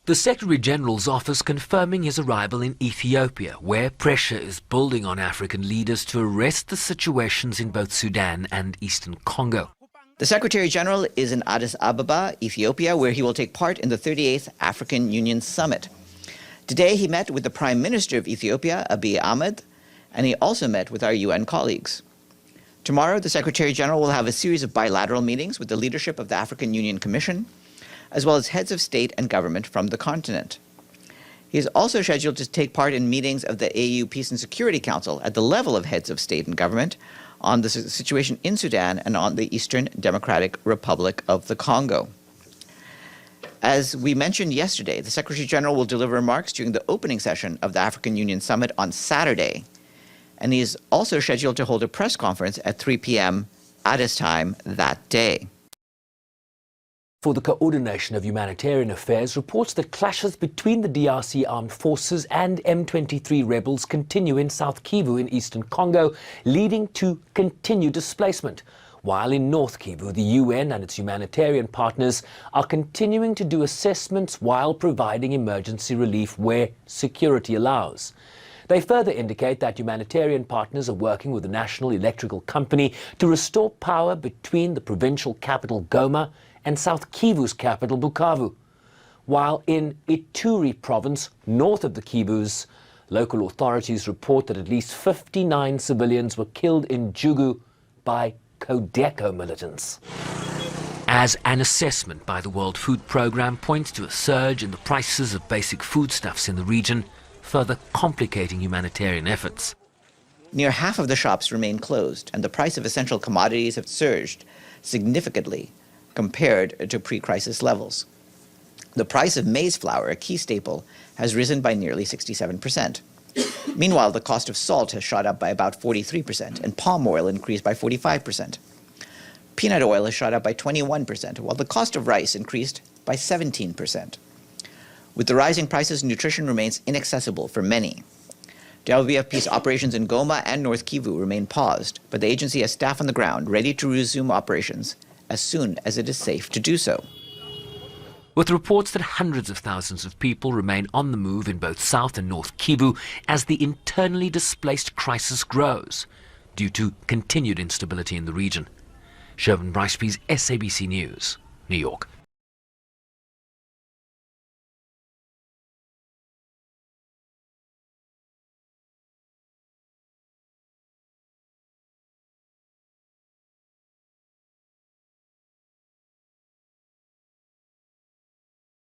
The Secretary-General's office confirming his arrival in Ethiopia, where pressure is building on African leaders to arrest the situations in both Sudan and Eastern Congo. The Secretary-General is in Addis Ababa, Ethiopia, where he will take part in the 38th African Union Summit. Today, he met with the Prime Minister of Ethiopia, Abiy Ahmed, and he also met with our UN colleagues. Tomorrow, the Secretary-General will have a series of bilateral meetings with the leadership of the African Union Commission, as well as heads of state and government from the continent. He is also scheduled to take part in meetings of the AU Peace and Security Council at the level of heads of state and government on the situation in Sudan and on the Eastern Democratic Republic of the Congo. As we mentioned yesterday, the Secretary-General will deliver remarks during the opening session of the African Union Summit on Saturday, and he is also scheduled to hold a press conference at 3 p.m. Addis time that day. For the Coordination of Humanitarian Affairs reports that clashes between the DRC armed forces and M23 rebels continue in South Kivu in eastern Congo, leading to continued displacement. While in North Kivu, the UN and its humanitarian partners are continuing to do assessments while providing emergency relief where security allows. They further indicate that humanitarian partners are working with the National Electrical Company to restore power between the provincial capital Goma and South Kivu's capital, Bukavu. While in Ituri province, north of the Kivus, local authorities report that at least 59 civilians were killed in Jugu by Codeco militants. As an assessment by the World Food Programme points to a surge in the prices of basic foodstuffs in the region, further complicating humanitarian efforts. Near half of the shops remain closed, and the price of essential commodities have surged significantly compared to pre-crisis levels. The price of maize flour, a key staple, has risen by nearly 67%. Meanwhile, the cost of salt has shot up by about 43%, and palm oil increased by 45%. Peanut oil has shot up by 21%, while the cost of rice increased by 17%. With the rising prices, nutrition remains inaccessible for many. WFP's operations in Goma and North Kivu remain paused, but the agency has staff on the ground ready to resume operations as soon as it is safe to do so. With reports that hundreds of thousands of people remain on the move in both South and North Kivu as the internally displaced crisis grows due to continued instability in the region. Sherwin Bryce-Pease, SABC News, New York.